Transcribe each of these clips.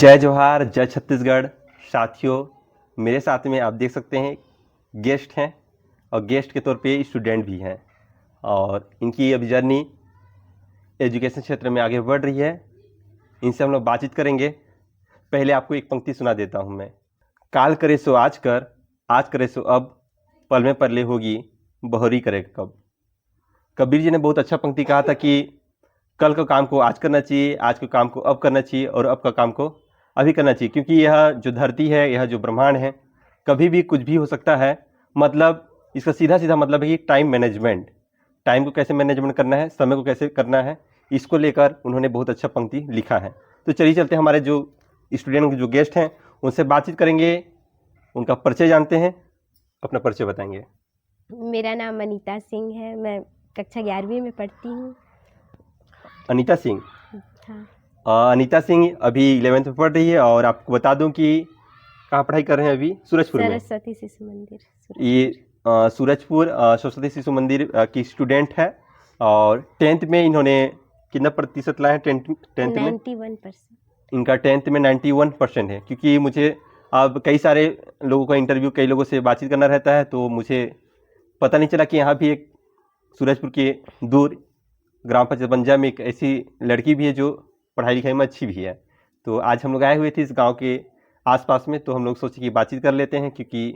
जय जोहार, जय छत्तीसगढ़। साथियों, मेरे साथ में आप देख सकते हैं गेस्ट हैं और गेस्ट के तौर पे स्टूडेंट भी हैं और इनकी अभी जर्नी एजुकेशन क्षेत्र में आगे बढ़ रही है। इनसे हम लोग बातचीत करेंगे। पहले आपको एक पंक्ति सुना देता हूँ मैं। काल करे सो आज करे सो अब, पल में परले होगी बहुरी करे कब। कबीर जी ने बहुत अच्छा पंक्ति कहा था कि कल का काम को आज करना चाहिए, आज के काम को अब करना चाहिए और अब का काम को अभी करना चाहिए, क्योंकि यह जो धरती है, यह जो ब्रह्मांड है, कभी भी कुछ भी हो सकता है। मतलब इसका सीधा सीधा मतलब है कि टाइम मैनेजमेंट, टाइम को कैसे मैनेजमेंट करना है, समय को कैसे करना है, इसको लेकर उन्होंने बहुत अच्छा पंक्ति लिखा है। तो चलिए चलते हैं, हमारे जो स्टूडेंट जो गेस्ट हैं उनसे बातचीत करेंगे, उनका परिचय जानते हैं। अपना परिचय बताएंगे। मेरा नाम अनीता सिंह है। मैं कक्षा 11वीं में पढ़ती हूँ। अनीता सिंह। हाँ। अनीता सिंह अभी 11th में पढ़ रही है और आपको बता दूं कि कहाँ पढ़ाई कर रहे हैं अभी? सूरजपुर में। सरस्वती शिशु मंदिर ये सूरजपुर सरस्वती शिशु मंदिर की स्टूडेंट है और 10th में इन्होंने कितना प्रतिशत लाए हैं? 10th में 91%। इनका 10th में 91% है। क्योंकि मुझे अब कई सारे लोगों का इंटरव्यू, कई लोगों से बातचीत करना रहता है, तो मुझे पता नहीं चला कि यहाँ भी एक सूरजपुर के दूर ग्राम पंचायत बंजा में एक ऐसी लड़की भी है जो पढ़ाई लिखाई में अच्छी भी है। तो आज हम लोग आए हुए थे इस गांव के आसपास में, तो हम लोग सोचे कि बातचीत कर लेते हैं, क्योंकि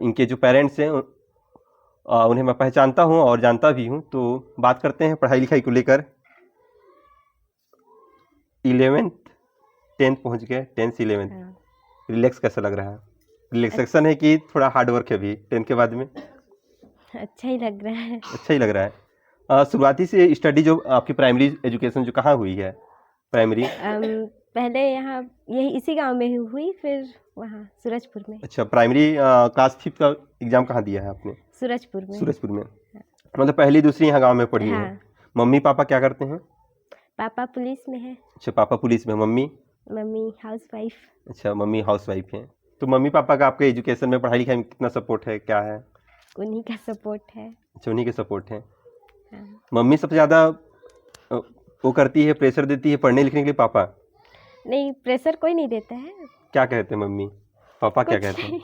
इनके जो पेरेंट्स हैं उन्हें मैं पहचानता हूं और जानता भी हूं। तो बात करते हैं पढ़ाई लिखाई को लेकर। 11th 10th पहुंच गए, 10th 11th। हाँ। रिलैक्स कैसा लग रहा है? रिलैक्सेशन है कि थोड़ा हार्ड वर्क है अभी 10th के बाद में? अच्छा ही लग रहा है। अच्छा ही लग रहा है। शुरुआती से स्टडी जो आपकी प्राइमरी एजुकेशन जो कहाँ हुई है? प्राइमरी पहले यहाँ यही इसी गांव में ही हुई, फिर वहाँ सूरजपुर में। अच्छा, प्राइमरी क्लास 5 का एग्जाम कहाँ दिया है आपने? सूरजपुर में। सूरजपुर में। मतलब पहली दूसरी यहाँ गांव में पढ़ी है। हाँ। मम्मी पापा क्या करते हैं? पापा पुलिस में है। अच्छा, पापा पुलिस में, मम्मी? Mummy housewife. अच्छा, मम्मी हाउसवाइफ है। तो मम्मी पापा का आपके एजुकेशन में, पढ़ाई लिखाई में कितना सपोर्ट है, क्या है? उन्हीं का सपोर्ट है। अच्छा, उन्हीं के सपोर्ट है। हाँ। मम्मी सबसे ज़्यादा वो करती है, प्रेशर देती है पढ़ने लिखने के लिए? पापा नहीं, प्रेशर कोई नहीं देता है। क्या कहते हैं मम्मी? पापा क्या कुछ कहते हैं?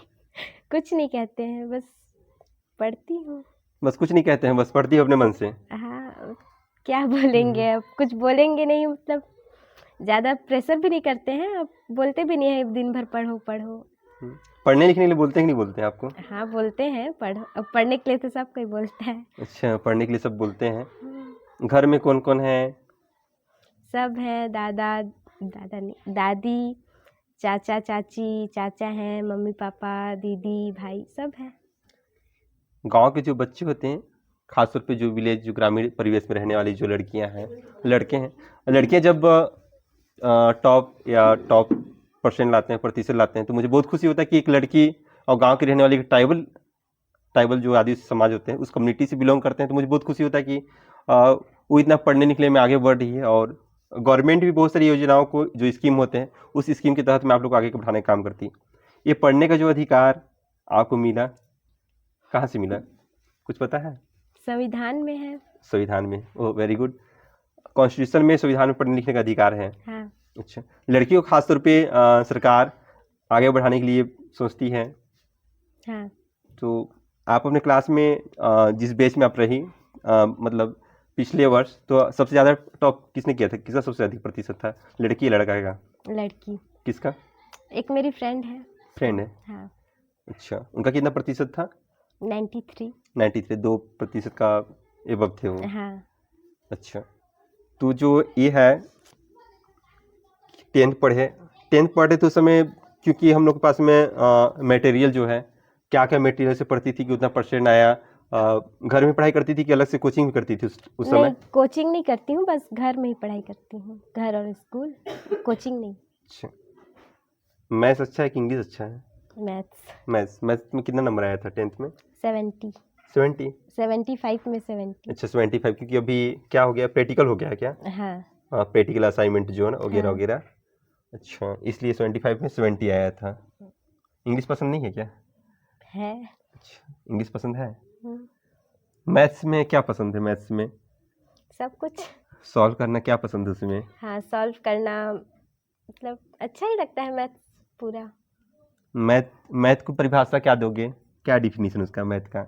कुछ नहीं कहते हैं, बस पढ़ती हूँ। बस कुछ नहीं कहते हैं, बस पढ़ती हो अपने मन से? हाँ, क्या बोलेंगे, अब कुछ बोलेंगे नहीं, मतलब ज़्यादा प्रेशर भी नहीं करते हैं, अब बोलते भी नहीं है दिन भर पढ़ो पढ़ो। पढ़ने लिखने के लिए बोलते हैं कि नहीं बोलते हैं आपको? हाँ, बोलते हैं पढ़ो। अब पढ़ने के लिए तो सब कोई बोलता है। अच्छा, पढ़ने के लिए सब बोलते हैं। घर में कौन कौन है? सब है, दादा नहीं, दादी, चाचा चाची, चाचा हैं, मम्मी पापा, दीदी भाई सब है। गांव के जो बच्चे होते हैं, खासतौर पे जो विलेज, जो ग्रामीण परिवेश में रहने वाली जो लड़कियां हैं, लड़के हैं, लड़कियां जब टॉप परसेंट लाते हैं, प्रतिशत लाते हैं, तो मुझे बहुत खुशी होता है कि एक लड़की और गांव की रहने वाली ट्राइबल जो आदिवासी समाज होते हैं उस कम्युनिटी से बिलोंग करते हैं। तो मुझे बहुत खुशी होता है कि वो इतना पढ़ने लिखने में आगे बढ़ रही है और गवर्नमेंट भी बहुत सारी योजनाओं को, जो स्कीम होते हैं, उस स्कीम के तहत में आप लोग आगे बढ़ाने का काम करती है। ये पढ़ने का जो अधिकार आपको मिला, कहाँ से मिला, कुछ पता है? संविधान में है। संविधान में? ओह, वेरी गुड। कॉन्स्टिट्यूशन में, संविधान में पढ़ने लिखने का अधिकार है। हाँ। अच्छा, लड़कियों को खासतौर पे सरकार आगे बढ़ाने के लिए सोचती है। हाँ। तो आप अपने क्लास में जिस बैच में आप रही, मतलब पिछले वर्ष, तो सबसे ज़्यादा टॉप किसने किया था? किसका सबसे अधिक प्रतिशत था, लड़की या लड़का का? लड़की। किसका? एक मेरी फ्रेंड है। फ्रेंड है? हाँ। अच्छा, उनका कितना प्रतिशत था? 93। 93, 2% का एबव थे वो? हाँ। अच्छा, तो जो ये है 10th पढ़े तो उस समय, क्योंकि हम लोग के पास में मटेरियल जो है, क्या क्या मटेरियल से पढ़ती थी कि उतना परसेंट आया? घर में पढ़ाई करती थी कि अलग से कोचिंग भी करती थी उस समय? नहीं, कोचिंग नहीं करती हूँ, बस घर में ही पढ़ाई करती हूँ, घर और स्कूल, कोचिंग नहीं। अच्छा, मैथ्स अच्छा है कि इंग्लिश अच्छा है? मैथ्स में कितना नंबर आया था 10th में? 70। 70? 75 में 70। अच्छा, 75, क्योंकि अभी क्या हो गया, प्रैक्टिकल हो गया है क्या? हाँ। प्रैक्टिकल असाइनमेंट जो है ना, वगैरह हाँ। वगैरह। अच्छा, इसलिए 75 में 70 आया था। इंग्लिश पसंद नहीं है क्या? है। अच्छा, इंग्लिश पसंद है। मैथ्स में क्या पसंद है? मैथ्स में सब कुछ। सॉल्व करना क्या पसंद है उसमें? हाँ, सॉल्व करना, मतलब अच्छा ही लगता है मैथ पूरा। मैथ मैथ को परिभाषा क्या दोगे, क्या डिफिनीशन उसका मैथ का?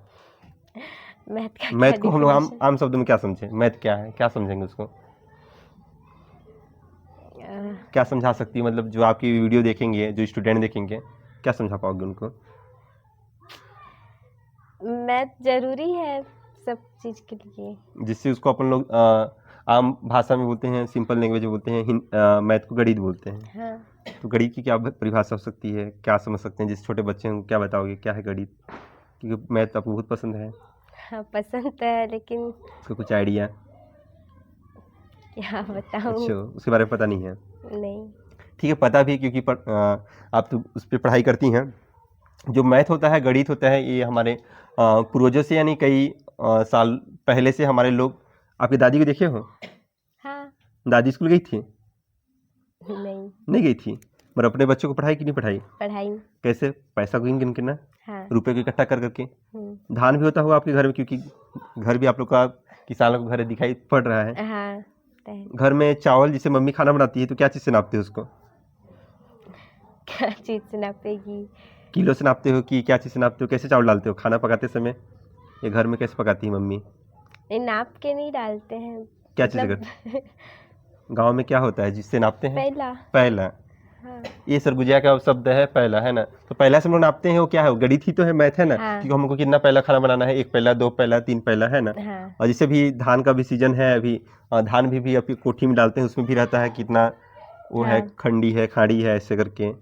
मैथ का मैथ क्या को हम लोग आम डिफिनेशन? आम शब्दों में क्या समझे, मैथ क्या है, क्या समझेंगे उसको? क्या समझा सकती है, मतलब जो आपकी वीडियो देखेंगे, जो स्टूडेंट देखेंगे, क्या समझा पाओगे उनको? मैथ जरूरी है सब चीज के लिए। जिससे उसको अपन लोग आम भाषा में बोलते हैं, सिंपल लैंग्वेज में बोलते हैं, मैथ को गणित बोलते हैं। हाँ। तो गणित की क्या परिभाषा हो सकती है, क्या समझ सकते हैं जिस छोटे बच्चे हैं उनको क्या बताओगे, क्या है गणित? क्योंकि मैथ आपको बहुत पसंद है, हाँ पसंद तो है लेकिन उसका कुछ आइडिया? क्या बताऊँ। अच्छा, उसके बारे में पता नहीं है। नहीं। ठीक है, पता भी, क्योंकि आप तो उस पर पढ़ाई करती हैं। जो मैथ होता है, गणित होता है, ये हमारे पूर्वजों से, यानी कई साल पहले से हमारे लोग, आपकी दादी को देखे हो? हाँ। दादी स्कूल गई थी? नहीं। नहीं गई थी, मगर अपने बच्चों को पढ़ाई कि नहीं पढ़ाई? पढ़ाई। कैसे? पैसा को गिन गिन के ना, हाँ। रुपए को इकट्ठा कर करके। हम्म। धान भी होता होगा आपके घर में, क्योंकि घर भी आप लोग का किसानों का घर दिखाई पड़ रहा है। हाँ तो है। घर में चावल जिसे मम्मी खाना बनाती है, तो क्या चीज़ से नापते हो उसको? क्या चीज से नापेगी? किलो से नापते हो कि क्या चीज़ से नापते हो? कैसे चावल डालते हो खाना पकाते समय, ये घर में कैसे पकाती है मम्मी? ये नाप के नहीं डालते हैं। क्या चीज़ मतलब अगर गाँव में क्या होता है जिससे नापते हैं? पहला। पहला। हाँ। ये सरगुजिया का शब्द है पहला, है ना? तो पहला से हम लोग नापते हैं, वो क्या है? वो गणित ही तो है, मैथ है ना? हाँ। क्योंकि हमको कितना पहला खाना बनाना है, 1 पहला, 2 पहला, 3 पहला, है ना? हाँ। और जैसे भी धान का भी सीजन है अभी, धान भी अभी कोठी में डालते हैं, उसमें भी रहता है कितना वो है, हाँ। खंडी है, खाड़ी है, ऐसे करके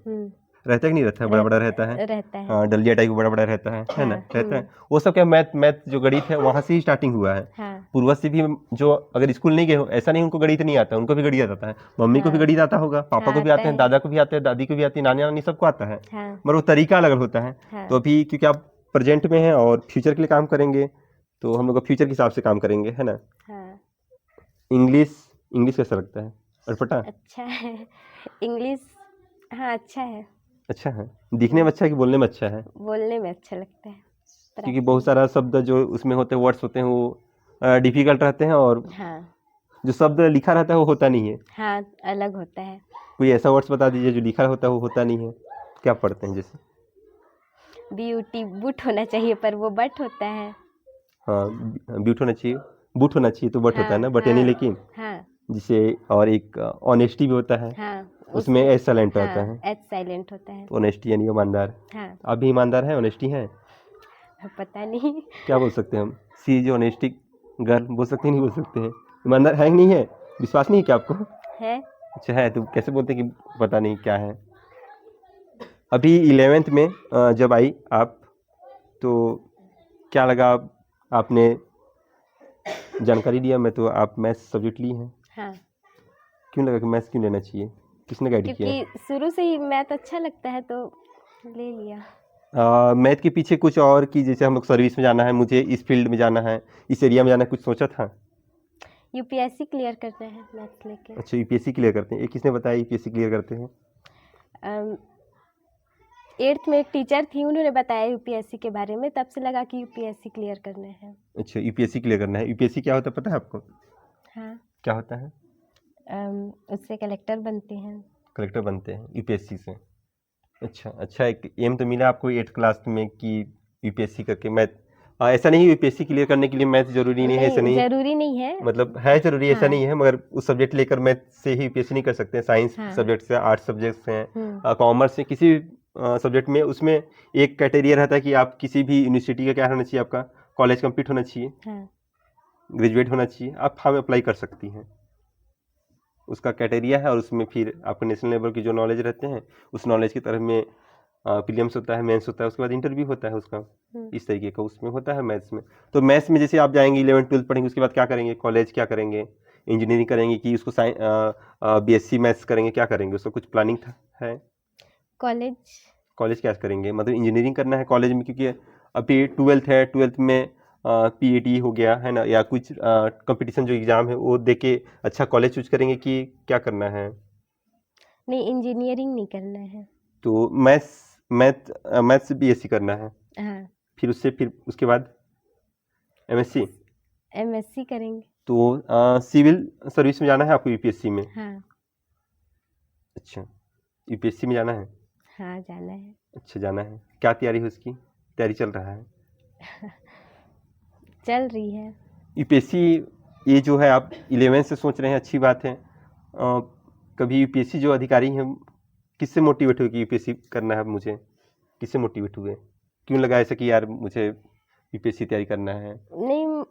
रहता है कि नहीं रहता है? बड़ा बड़ा रहता है। रहता है। हाँ, डलिया टाइप बड़ा बड़ा रहता है ना? हाँ। रहता है। वो सब क्या, मैथ मैथ जो गणित है वहाँ से ही स्टार्टिंग हुआ है। हाँ। पूर्वज से भी, जो अगर स्कूल नहीं गए हो, ऐसा नहीं उनको गणित नहीं आता, उनको भी गणित आता है। मम्मी को भी हाँ। गणित आता होगा, पापा को हाँ भी आता आते हैं, है। दादा को भी आते हैं, दादी को भी आती है, नानी नानी सबको आता है। हाँ। मगर वो तरीका अलग होता है। हाँ। तो अभी क्योंकि आप प्रेजेंट में हैं और फ्यूचर के लिए काम करेंगे, तो हम लोग का फ्यूचर के हिसाब से काम करेंगे, है ना? हाँ। इंग्लिश इंग्लिश कैसा लगता है, अटपटा? अच्छा है। इंग्लिश हाँ अच्छा है। अच्छा है, दिखने में अच्छा है कि बोलने में अच्छा है? बोलने में अच्छा लगता है। क्योंकि बहुत सारा शब्द जो उसमें होते हैं, वर्ड्स होते हैं, वो डिफिकल्ट रहते हैं, और हाँ। जो शब्द लिखा रहता है वो होता नहीं है। हाँ अलग होता है। कोई ऐसा वर्ड्स बता दीजिए जो लिखा होता है वो होता नहीं है। क्या पढ़ते हैं जैसे? ब्यूटी बूट होना चाहिए पर वो बट होता है। हाँ, ब्यूट होना चाहिए, बूट होना चाहिए, तो बट होता है ना, बट यानी हाँ। लेकिन हाँ। जिसे, और एक ऑनेस्टी भी होता है, हाँ उसमें एस साइलेंट हाँ होता है। एच साइलेंट होता है। तो ऑनेस्टी यानी ईमानदार। हाँ। आप भी ईमानदार हैं, ऑनेस्टी हैं? पता नहीं। क्या बोल सकते हैं हम? सी जो ऑनेस्टी गर्ल बोल सकते हैं, नहीं बोल सकते हैं? ईमानदार है कि नहीं है? विश्वास नहीं है क्या आपको? है। अच्छा है, तो कैसे बोलते हैं कि पता नहीं क्या है? अभी 11th में जब आई आप, तो क्या लगा? आपने जानकारी दिया, मैं तो आप मैथ्स सब्जेक्ट ली हैं, हाँ क्यों लगा कि मैथ्स क्यों लेना चाहिए? किसने गाइड किया? क्योंकि शुरू से ही मैथ अच्छा लगता है तो ले लिया। मैथ के पीछे कुछ और, कि जैसे हम लोग सर्विस में जाना है, मुझे इस फील्ड में जाना है, इस एरिया में जाना है, कुछ सोचा था? यूपीएससी क्लियर करना है मैथ लेके। अच्छा, यूपीएससी क्लियर करते हैं, ये किसने बताया यूपीएससी क्लियर करते हैं? 8th में एक टीचर थी उन्होंने बताया यूपीएससी के बारे में, तब से लगा कि यूपीएससी क्लियर करना है। अच्छा, यूपीएससी क्लियर करना है। यूपीएससी क्या होता है पता है आपको? हाँ। क्या होता है? उससे कलेक्टर बनते हैं। कलेक्टर बनते हैं यूपीएससी से? अच्छा अच्छा, एक एम तो मिला आपको 8th क्लास में कि यूपीएससी करके मैथ, ऐसा नहीं यूपीएससी क्लियर करने के लिए मैथ जरूरी नहीं है, ऐसा नहीं, जरूरी नहीं है। मतलब है जरूरी, ऐसा हाँ। नहीं है, मगर उस सब्जेक्ट लेकर मैथ से ही यूपीएससी नहीं कर सकते हैं। साइंस हाँ। सब्जेक्ट से, आर्ट्स सब्जेक्ट से, कॉमर्स से, किसी भी सब्जेक्ट में, उसमें एक क्राइटेरिया रहता है कि आप किसी भी यूनिवर्सिटी का क्या होना चाहिए, आपका कॉलेज कंप्लीट होना चाहिए, हाँ। ग्रेजुएट होना चाहिए, आप फॉर्म अप्लाई कर सकती हैं। उसका क्राइटेरिया है, और उसमें फिर आपको नेशनल लेवल की जो नॉलेज रहते हैं, उस नॉलेज की तरफ में प्रीलिम्स होता है, मेंस होता है, उसके बाद इंटरव्यू होता है उसका, इस तरीके का उसमें होता है मैथ्स में। तो मैथ्स में जैसे आप जाएंगे 11th 12th पढ़ेंगे, उसके बाद क्या करेंगे, कॉलेज क्या करेंगे, इंजीनियरिंग करेंगे कि उसको बीएससी मैथ्स करेंगे, क्या करेंगे, उसका कुछ प्लानिंग था है? कॉलेज। कॉलेज क्या करेंगे, मतलब इंजीनियरिंग करना है कॉलेज में, क्योंकि अभी 12th है, 12th में पीईटी हो गया है ना, या कुछ कंपटीशन जो एग्ज़ाम है वो दे के अच्छा कॉलेज चूज करेंगे कि क्या करना है? नहीं इंजीनियरिंग नहीं करना है। तो मैथ्स बीएससी करना है, हाँ। फिर उसके बाद एमएससी। एमएससी करेंगे। तो सिविल सर्विस में जाना है आपको यूपीएससी में? हाँ। अच्छा, यूपीएससी में जाना है? हाँ जाना है। अच्छा, जाना है। क्या तैयारी है उसकी? तैयारी चल रहा है? चल रही है। यूपीएससी ये जो है आप 11 से सोच रहे हैं, अच्छी बात है। कभी यूपीएससी जो अधिकारी हैं किससे मोटिवेट हुए कि यूपीएससी करना है मुझे? किससे मोटिवेट हुए? क्यों लगा ऐसा कि यार मुझे यूपीएससी तैयारी करना है? नहीं,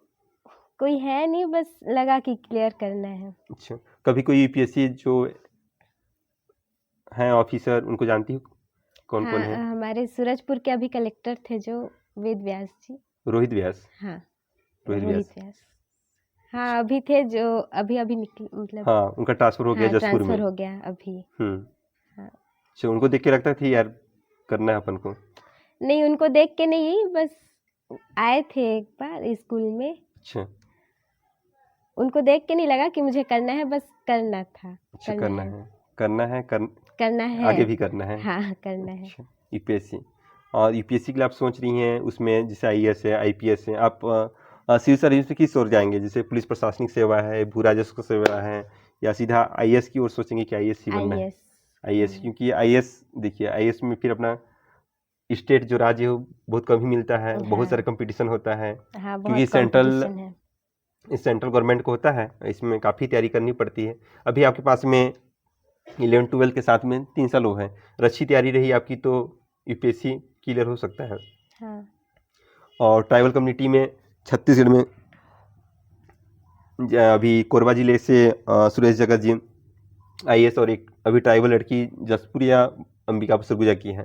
कोई है नहीं, बस लगा कि क्लियर करना है। अच्छा, कभी कोई यूपीएससी जो हैं ऑफिसर उनको जानती हो? कौन हाँ कौन है? हमारे सूरजपुर के अभी कलेक्टर थे जो वेद व्यास जी। रोहित व्यास? हाँ रोहित रोहित व्यास। व्यास। हाँ अभी थे जो अभी अभी निकल मतलब। हाँ, उनका ट्रांसफर हो गया हाँ जसपुर में। ट्रांसफर हो गया अभी। हाँ। अच्छा, उनको देख के लगता था यार करना है अपन को? नहीं उनको देख के नहीं, बस आए थे एक बार स्कूल में। अच्छा। उनको देख के नहीं लगा कि मुझे करना है, बस करना था। अच्छा, करना है करना है। आगे भी करना है। हाँ करना है। अच्छा, यूपीएससी। और यूपीएससी के लिए आप सोच रही हैं उसमें जैसे आईएएस है, आईपीएस है, आप सिविल सर्विस में किस ओर जाएंगे? जैसे पुलिस प्रशासनिक सेवा है, भू राजस्व सेवा है, या सीधा आईएएस की ओर सोचेंगे कि आईएएस ही बनना है? आईएएस। आईएएस, क्योंकि आईएएस देखिए आईएएस में फिर अपना स्टेट जो राज्य है वो बहुत कम ही मिलता है, बहुत सारे हाँ कंपटीशन होता है। हाँ क्योंकि बहुत कंपटीशन है। सेंट्रल गवर्नमेंट को होता है, इसमें काफ़ी तैयारी करनी पड़ती है। अभी आपके पास में 11-12 के साथ में 3 साल वो है, और अच्छी तैयारी रही आपकी तो यूपीएससी क्लियर हो सकता है। हाँ और ट्राइबल कम्युनिटी में छत्तीसगढ़ में अभी कोरबा जिले से सुरेश जगत जी आईएएस, और एक अभी ट्राइबल लड़की जसपुर या अंबिकापुर सरगुजा की है,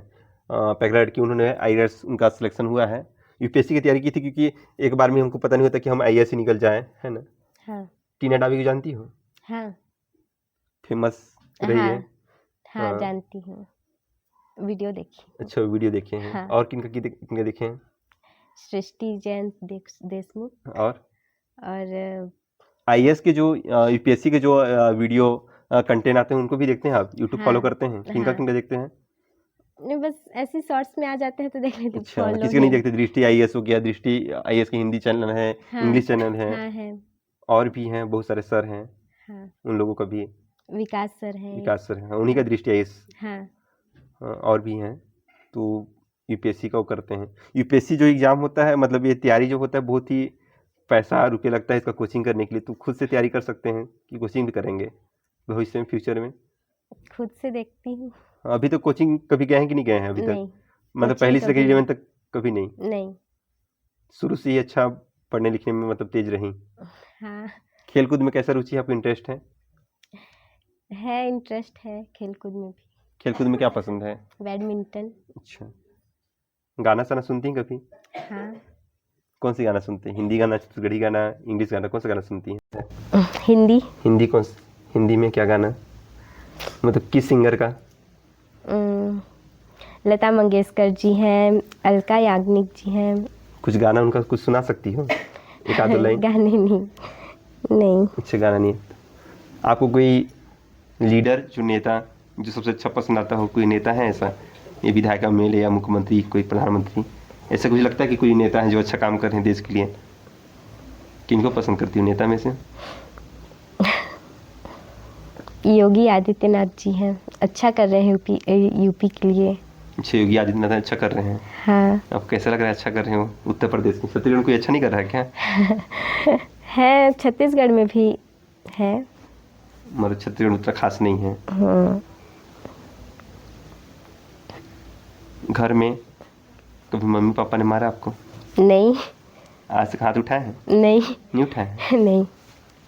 पहला लड़की, उन्होंने आईएएस उनका सिलेक्शन हुआ है। यूपीएससी की तैयारी की थी क्योंकि एक बार में हमको पता नहीं होता कि हम आईएएस ही निकल जाए, है ना? हाँ टीना डाबी को जानती हो? हाँ फेमस रही है। हाँ हाँ जानती हूँ, वीडियो देखी। अच्छा, वीडियो देखे हैं। हाँ। और किनके देखे हैं? सृष्टि जैन देशमुख। और और आईएएस के जो यूपीएससी के जो वीडियो कंटेंट आते हैं उनको भी देखते हैं आप? यूट्यूब हाँ फॉलो करते हैं? किनका हाँ किनका देखते हैं? नहीं बस ऐसे शॉर्ट्स में आ जाते हैं तो देख लेती हूँ, अच्छा, फॉलो किसी को नहीं नहीं। देखते? दृष्टि आईएएस हो गया, दृष्टि आईएएस के हिंदी चैनल है, हाँ इंग्लिश चैनल है, हाँ है। और भी हैं, बहुत सारे सर हैं, हाँ उन लोगों का भी। विकास सर है। विकास सर हैं, उन्हीं का हाँ दृष्टि आईएएस। हाँ और भी हैं, तो यूपीएससी का वो करते हैं। यूपीएससी जो एग्ज़ाम होता है, मतलब ये तैयारी जो होता है, बहुत ही पैसा रुपये लगता है इसका कोचिंग करने के लिए। तो खुद से तैयारी कर सकते हैं कि कोचिंग भी करेंगे भविष्य में, फ्यूचर में? खुद से देखती हूँ। अभी तो कोचिंग कभी गए हैं कि नहीं गए हैं अभी तक? नहीं मतलब कोचिंग पहली से लेकर कभी 11 तक कभी नहीं? नहीं। शुरू से ही अच्छा पढ़ने लिखने में मतलब तेज रही? हाँ खेल कूद में कैसा रुचि है आपको, इंटरेस्ट है? इंटरेस्ट है खेल कूद में भी। खेल कूद में क्या पसंद है? बैडमिंटन। अच्छा, गाना साना सुनती हैं कभी? हाँ कौन सी गाना सुनते हैं? हिंदी गाना, छत्तीसगढ़ी गाना, इंग्लिश गाना, कौन सा गाना सुनती हैं? हिंदी। हिंदी हिंदी में क्या गाना, मतलब किस सिंगर का? लता मंगेशकर जी हैं, अलका याग्निक जी हैं। कुछ गाना उनका कुछ सुना सकती हो, एक आध लाइन? गाने नहीं। अच्छा, गाना नहीं है। आपको कोई लीडर जो नेता जो सबसे अच्छा पसंद आता हो, कोई नेता है ऐसा, ये विधायक एमएलए या मुख्यमंत्री, कोई प्रधानमंत्री, ऐसा कुछ लगता है कि कोई नेता है जो अच्छा काम कर रहे हैं देश के लिए? किनको पसंद करती हो नेता में से? योगी आदित्यनाथ जी हैं, अच्छा कर रहे हैं यूपी के लिए। अच्छा, योगी आदित्यनाथ अच्छा कर रहे हैं। हाँ आपको कैसा लग रहा है अच्छा कर रहे हो उत्तर प्रदेश में? छत्तीसगढ़ में कोई अच्छा नहीं कर रहा है क्या? है, छत्तीसगढ़ में भी है। मतलब छत्तीसगढ़ में उतना खास नहीं है। घर में कभी मम्मी पापा ने मारा आपको? नहीं। आज तक हाथ उठाए हैं? नहीं उठाए हैं? नहीं।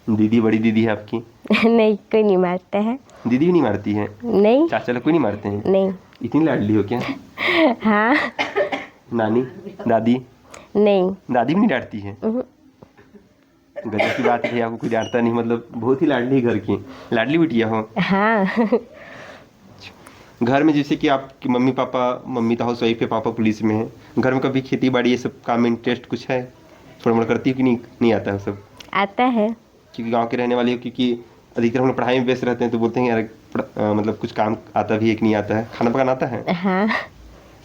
दीदी, बड़ी दीदी है आपकी? नहीं, कोई नहीं मारता है। दीदी भी नहीं मारती है? नहीं। चाचा लोग कोई नहीं मारते हैं? नहीं। इतनी लाडली हो क्या? हाँ। नानी, दादी? नहीं। दादी भी नहीं डांटती है? गजब की बात है, आपको कोई डांटता नहीं, मतलब बहुत ही लाडली घर की, लाडली बिटिया हो। हाँ। घर में जैसे कि आपकी मम्मी पापा, मम्मी तो हाउस वाइफ है, पापा पुलिस में है, घर में कभी खेती बाड़ी ये सब काम में इंटरेस्ट कुछ है? थोड़ा मोड़ा करती हो कि नहीं आता है सब? आता है। क्योंकि गांव के रहने वाले हो, क्योंकि अधिकतर हम लोग पढ़ाई में व्यस्त रहते हैं, तो बोलते हैं यार मतलब कुछ काम आता भी है कि नहीं आता है? खाना पकाना आता है? हाँ।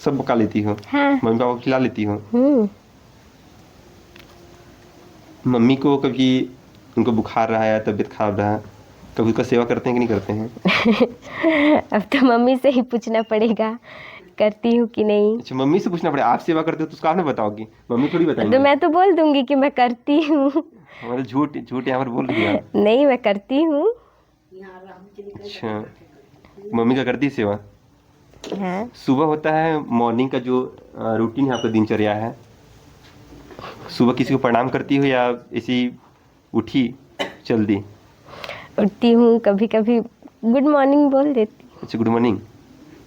सब पका लेती हो? हाँ। मम्मी पापा को खिला लेती हो? मम्मी को कभी उनको बुखार रहा है, तबीयत खराब रहा, कभी उसका सेवा करते हैं कि नहीं करते हैं? अब तो मम्मी से ही पूछना पड़ेगा करती हूँ कि नहीं। अच्छा, मम्मी से पूछना पड़ेगा। आप सेवा करते हो तो उसको आप ना बताओगी, मम्मी थोड़ी तो बताएंगी। मैं तो बोल दूंगी कि मैं करती हूँ। मतलब झूठ झूठ यहाँ पर बोल रही है आप। नहीं, मैं करती हूँ। अच्छा, मम्मी का करती है सेवा। हाँ, सुबह होता है मॉर्निंग का जो रूटीन है आपका, दिनचर्या है, सुबह किसी को प्रणाम करती हो या ऐसी उठी चल दी? उठती हूँ, कभी कभी गुड मॉर्निंग बोल देती अच्छा, गुड मॉर्निंग।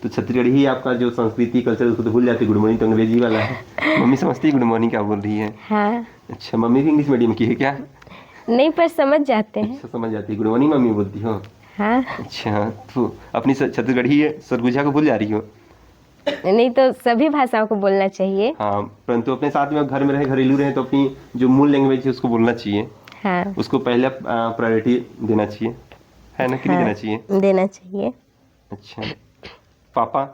तो छत्तीसगढ़ी ही आपका जो संस्कृति कल्चर उसको तो भूल जाती, गुड मॉर्निंग तो अंग्रेजी वाला है। मम्मी समझती है गुड मॉर्निंग क्या बोल रही है? हूँ। हाँ, अच्छा, मम्मी भी इंग्लिश मीडियम की है क्या? नहीं पर समझ जाते हैं। अच्छा, समझ जाती है, गुड मॉर्निंग मम्मी बोलती हो। हाँ, अच्छा, तो अपनी छत्तीसगढ़ी सरगुजा को भूल जा रही हो? नहीं तो सभी भाषाओं को बोलना चाहिए। हाँ, परंतु अपने साथ में घर में रहे, घरेलू रहे, तो अपनी जो मूल लैंग्वेज है उसको बोलना चाहिए, हाँ, उसको पहले प्रायोरिटी देना चाहिए, है ना कि नहीं हाँ, देना चाहिए? देना चाहिए। अच्छा, पापा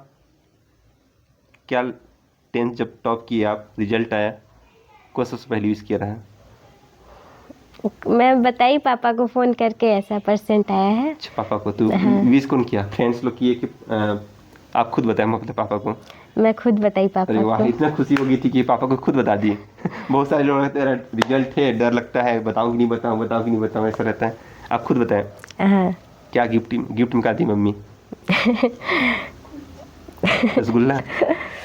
क्या 10th जब टॉप किए आप, रिजल्ट आया, कौन सबसे पहले यूज़ किया रहा? मैं बताई पापा को फ़ोन करके ऐसा परसेंट आया है। अच्छा, पापा को तो हाँ, विश कौन किया, फ्रेंड्स लोग किए कि आप खुद बताएं मतलब पापा को? मैं खुद बताई अरे पापा वाह, को। इतना खुशी होगी थी कि पापा को खुद बता दिए। बहुत सारे लोग रहते हैं रिजल्ट है डर लगता है, बताऊं कि नहीं बताऊं, बताऊं कि नहीं बताऊं, ऐसा रहता है। आप खुद बताएं। हाँ, क्या गिफ्ट गिफ्ट में क्या दी मम्मी? रसगुल्ला,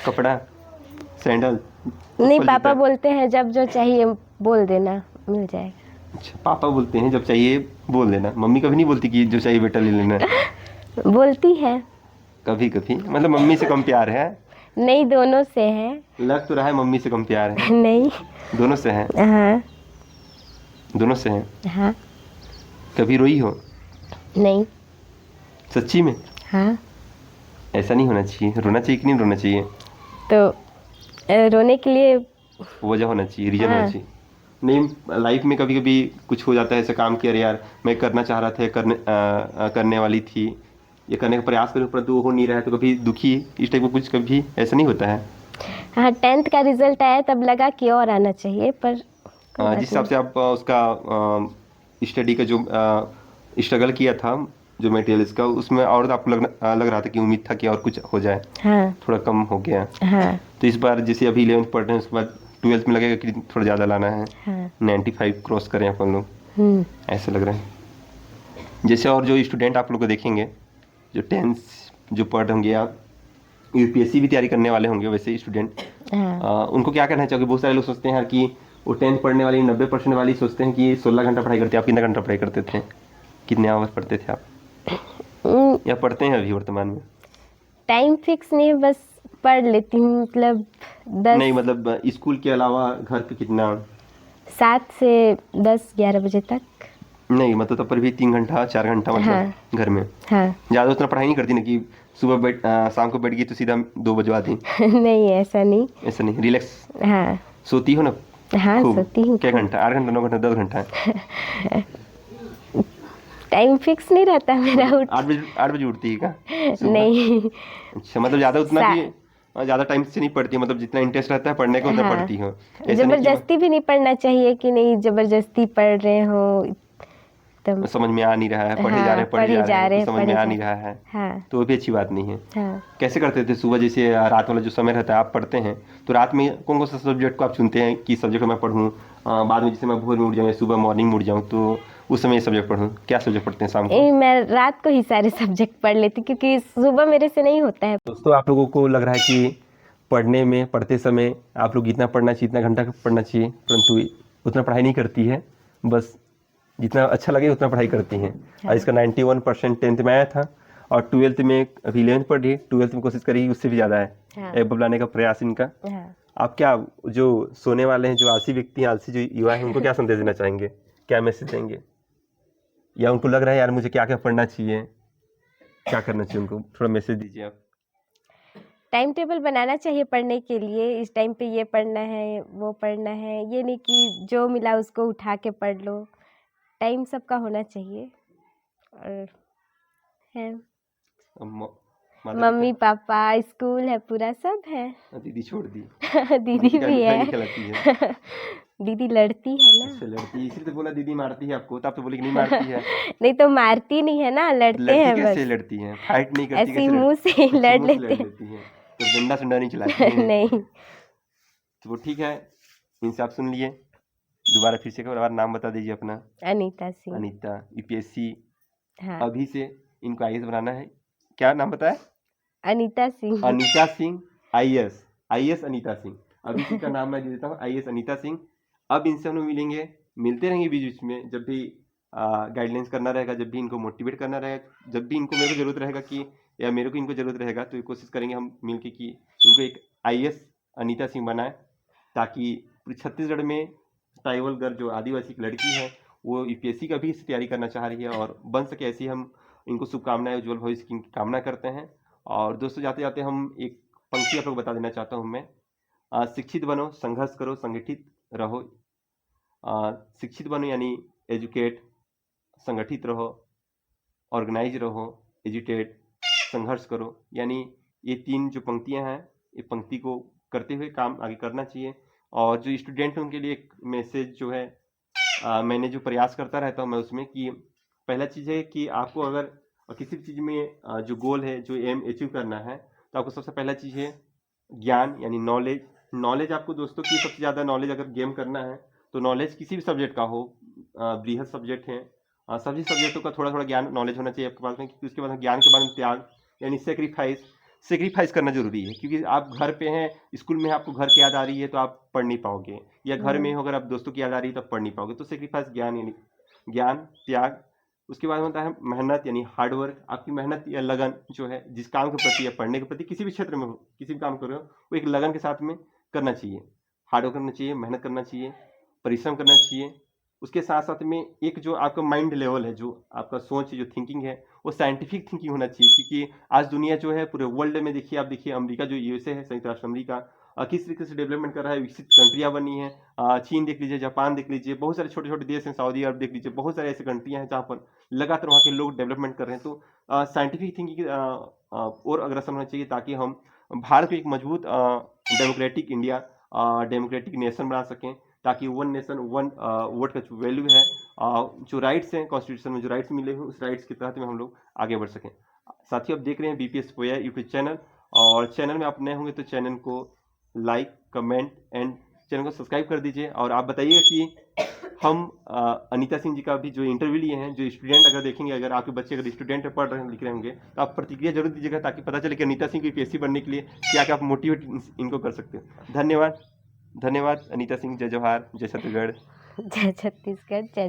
कपड़ा, सैंडल, नहीं चप्पल, पापा जूता? बोलते हैं जब जो चाहिए बोल देना, मिल जाएगा। अच्छा, पापा बोलते हैं जब चाहिए बोल देना, मम्मी कभी नहीं बोलती कि जो चाहिए बेटा ले लेना? बोलती है। कभी कभी, मतलब मम्मी से कम प्यार है? नहीं, दोनों से है। लग तो रहा है मम्मी से कम प्यार है। नहीं। दोनों से है? हाँ, दोनों से है। हाँ, कभी रोई हो? नहीं। सच्ची में? हाँ, ऐसा नहीं होना चाहिए, रोना चाहिए कि नहीं रोना चाहिए? तो रोने के लिए। वजह होना चाहिए, रीजन होना हाँ, चाहिए। नहीं, लाइफ में कभी कभी कुछ हो जाता है ऐसा काम कि अरे यार मैं करना चाह रहा था, करने वाली थी, ये करने का प्रयास करूँ परंतु वो हो नहीं रहा है, तो कभी दुखी, इस टाइप का कुछ कभी ऐसा नहीं होता है? हाँ, 10th का रिजल्ट आया तब लगा कि और आना चाहिए पर कोई जिस बात हिसाब नहीं। से आप उसका स्टडी का जो स्ट्रगल किया था, जो मटेरियल्स का, उसमें और आपको लग रहा था कि उम्मीद था कि और कुछ हो जाए, हाँ, थोड़ा कम हो गया। हाँ, तो इस बार जैसे अभी 11th पढ़ रहे हैं, उसके बाद 12th में लगेगा कि थोड़ा ज़्यादा लाना है, हाँ। 95 क्रॉस करें अपन लोग, हम्म। ऐसा लग रहा है। जैसे और जो स्टूडेंट आप लोग को देखेंगे, जो 10th जो पढ़ होंगे या यूपीएससी भी तैयारी करने वाले होंगे, वैसे स्टूडेंट, हाँ, उनको क्या कहना चाहोगे? बहुत सारे लोग सोचते हैं यार कि वो 10th पढ़ने वाली 90% वाली सोचते हैं कि 16 घंटा पढ़ाई करते हैं। आप कितना घंटा पढ़ाई करते थे, कितने आवर्स पढ़ते थे आप, या पढ़ते हैं अभी वर्तमान में? टाइम फिक्स नहीं है, बस पढ़ लेती हूँ मतलब नहीं 10, मतलब स्कूल के अलावा घर पे कितना? 7 से 10-11 बजे तक। नहीं मतलब तब पर भी 3 घंटा 4 घंटा मतलब हाँ, घर में? हाँ। ज़्यादा उतना पढ़ाई नहीं करती ना कि सुबह शाम को बैठ गई तो सीधा 2 बजवा दी? नहीं, ऐसा नहीं। ऐसा नहीं, रिलैक्स हाँ, सोती हो ना हाँ, खूब? सोती हूँ क्या खूब। घंटा, 8 घंटा, 9 घंटा, 10 घंटा? टाइम फिक्स नहीं रहता मेरा मतलब उठ 8 बजे उठती है क्या सुबह? नहीं। अच्छा, मतलब ज़्यादा उतना सा भी ज़्यादा टाइम से नहीं पढ़ती, मतलब जितना इंटरेस्ट रहता है पढ़ने का उतना हाँ, पढ़ती हो? ऐसा नहीं कि जबरदस्ती भी नहीं पढ़ना चाहिए कि नहीं जबरदस्ती पढ़ रहे हो एकदम। समझ में आ नहीं रहा है, पढ़े जा रहे हाँ, हैं पढ़े जा रहे हैं, कुछ समझ में पढ़े आ जा नहीं रहे। रहा है, हाँ, तो वो भी अच्छी बात नहीं है। हाँ। कैसे करते थे सुबह, जैसे रात वाला जो समय रहता है आप पढ़ते हैं, तो रात में कौन कौन सा सब्जेक्ट को आप चुनते हैं कि सब्जेक्ट मैं पढ़ूँ? बाद में जैसे मैं भोर में उठ जाऊँ या सुबह मॉर्निंग में उठ जाऊँ तो उस समय ये सब्जेक्ट पढ़ूँ, क्या सब्जेक्ट पढ़ते हैं शाम को? मैं रात को ही सारे सब्जेक्ट पढ़ लेती क्योंकि सुबह मेरे से नहीं होता है। दोस्तों, आप लोगों को लग रहा है कि पढ़ने में, पढ़ते समय आप लोग जितना पढ़ना चाहिए, इतना घंटा पढ़ना चाहिए, परंतु उतना पढ़ाई नहीं करती है, बस जितना अच्छा लगे उतना पढ़ाई करती हैं। हाँ। और इसका 91% 10th में आया था, और 12th में अभी 11th पढ़ रही है, 12th में कोशिश करेगी उससे भी ज़्यादा है, हाँ, एबव लाने का प्रयास इनका। हाँ। आप क्या, जो सोने वाले हैं, जो आलसी व्यक्ति हैं, आलसी जो युवा हैं, उनको क्या संदेश देना चाहेंगे, क्या मैसेज देंगे? या उनको लग रहा है यार मुझे क्या क्या पढ़ना चाहिए, क्या करना चाहिए, उनको थोड़ा मैसेज दीजिए आप। टाइम टेबल बनाना चाहिए पढ़ने के लिए, इस टाइम पे ये पढ़ना है वो पढ़ना है, ये नहीं कि जो मिला उसको उठा के पढ़ लो। टाइम सबका होना चाहिए। और है अब माता मम्मी पापा, स्कूल है, पूरा सब है। पिता, दीदी छोड़ दी, दीदी दीदी का भी घर नहीं है। कहलाती है? दीदी लड़ती है ना। अच्छा लड़ती है, इसलिए तो बोला दीदी मारती है आपको, तो आप तो बोले कि नहीं मारती है। नहीं तो मारती नहीं है ना, लड़ते लड़ती हैं कैसे बस। लड़ती हैं, फाइट नहीं करती, ऐसे ही कैसे मुंह लड़ती? से ही अच्छा लड़ मुंह से लेते लड़ हैं। लेती हैं, तो डंडा सुंडा नहीं चलाती हैं। नहीं। तो वो ठीक है, इनसे आप सुन लिए। दोबारा फिर से एक बार नाम बता दीजिए अपना। अनीता सिंह। अनीता, यूपीएससी हाँ। अभी से इनको आईएएस बनाना है। क्या नाम बताया? अनीता सिंह। अनीता सिंह आईएएस। आईएएस अनीता सिंह, अभी से का नाम मैं दे देता हूँ, आईएएस अनीता सिंह। अब इनसे हम लोग मिलते रहेंगे बीच बीच में, जब भी गाइडलाइंस करना रहेगा, जब भी इनको मोटिवेट करना रहेगा, जब भी इनको मेरे को जरूरत रहेगा कि या मेरे को इनको जरूरत रहेगा, तो ये कोशिश करेंगे हम मिलके कि इनको एक आईएएस अनीता सिंह बनाए, ताकि पूरे छत्तीसगढ़ में ट्राइबल गर्ल जो आदिवासी की लड़की है वो यूपीएससी का भी तैयारी करना चाह रही है और बन सके, ऐसी हम इनको शुभकामनाएं, उज्जवल भविष्य की कामना करते हैं। और दोस्तों जाते जाते हम एक पंक्ति आप लोग बता देना चाहता हूँ मैं। शिक्षित बनो, संघर्ष करो, संगठित रहो। शिक्षित बनो यानी एजुकेट, संगठित रहो, ऑर्गेनाइज रहो, एजुटेट, संघर्ष करो। यानी ये 3 जो पंक्तियां हैं, ये पंक्ति को करते हुए काम आगे करना चाहिए। और जो स्टूडेंट हैं उनके लिए एक मैसेज जो है, मैंने जो प्रयास करता रहता हूँ मैं उसमें, कि पहला चीज़ है कि आपको अगर किसी भी चीज़ में जो गोल है, जो एम अचीव करना है, तो आपको सबसे पहला चीज़ है ज्ञान यानी नॉलेज। नॉलेज आपको दोस्तों की सबसे ज़्यादा नॉलेज अगर गेम करना है, तो नॉलेज किसी भी सब्जेक्ट का हो, बृहद सब्जेक्ट है, सभी सब्जेक्टों का थोड़ा थोड़ा ज्ञान नॉलेज होना चाहिए आपके पास में, क्योंकि उसके बाद ज्ञान के बाद में त्याग यानी सेक्रीफाइस करना जरूरी है। क्योंकि आप घर पे हैं, स्कूल में आपको घर की याद आ रही है तो आप पढ़ नहीं पाओगे, या घर में हो अगर आप दोस्तों की याद आ रही है तो आप पढ़ नहीं पाओगे। तो सेक्रीफाइस ज्ञान यानी ज्ञान, त्याग। उसके बाद होता है मेहनत यानी हार्डवर्क। आपकी मेहनत या लगन जो है, जिस काम के प्रति या पढ़ने के प्रति किसी भी क्षेत्र में हो, किसी भी काम कर रहे हो, वो एक लगन के साथ में करना चाहिए। हार्डवर्क करना चाहिए, मेहनत करना चाहिए, परिश्रम करना चाहिए। उसके साथ साथ में एक जो आपका माइंड लेवल है, जो आपका सोच है, जो थिंकिंग है, वो साइंटिफिक थिंकिंग होना चाहिए। क्योंकि आज दुनिया जो है पूरे वर्ल्ड में देखिए, आप देखिए अमेरिका जो यूएसए है, संयुक्त राष्ट्र अमेरिका, किस तरीके से डेवलपमेंट कर रहा है, विकसित कंट्रियाँ बनी हैं। चीन देख लीजिए, जापान देख लीजिए, बहुत सारे छोटे छोटे देश हैं, सऊदी अरब देख लीजिए, बहुत सारे ऐसे कंट्रियाँ हैं जहाँ पर लगातार वहाँ के लोग डेवलपमेंट कर रहे हैं। तो साइंटिफिक थिंकिंग और अग्रसर होना चाहिए, ताकि हम भारत को एक मजबूत डेमोक्रेटिक इंडिया, डेमोक्रेटिक नेशन बना सकें, ताकि वन नेशन वन वोट का जो वैल्यू है, जो राइट्स हैं कॉन्स्टिट्यूशन में, जो राइट्स मिले हुए उस राइट्स के तहत में हम लोग आगे बढ़ सकें। साथियों, आप देख रहे हैं बीपीएस पोया यूट्यूब चैनल, और चैनल में आप नए होंगे तो चैनल को लाइक, कमेंट एंड चैनल को सब्सक्राइब कर दीजिए। और आप बताइएगा कि हम अनीता सिंह जी का भी जो इंटरव्यू लिए हैं, जो स्टूडेंट अगर देखेंगे, अगर आपके बच्चे अगर स्टूडेंट पढ़ रहे हैं, लिख रहे होंगे, तो आप प्रतिक्रिया जरूर दीजिएगा, ताकि पता चले कि अनीता सिंह की यूपीएससी बनने के लिए क्या क्या आप मोटिवेट इनको कर सकते हो। धन्यवाद। धन्यवाद अनीता सिंह। जय जोहार, जय छत्तीसगढ़। जय छत्तीसगढ़, जय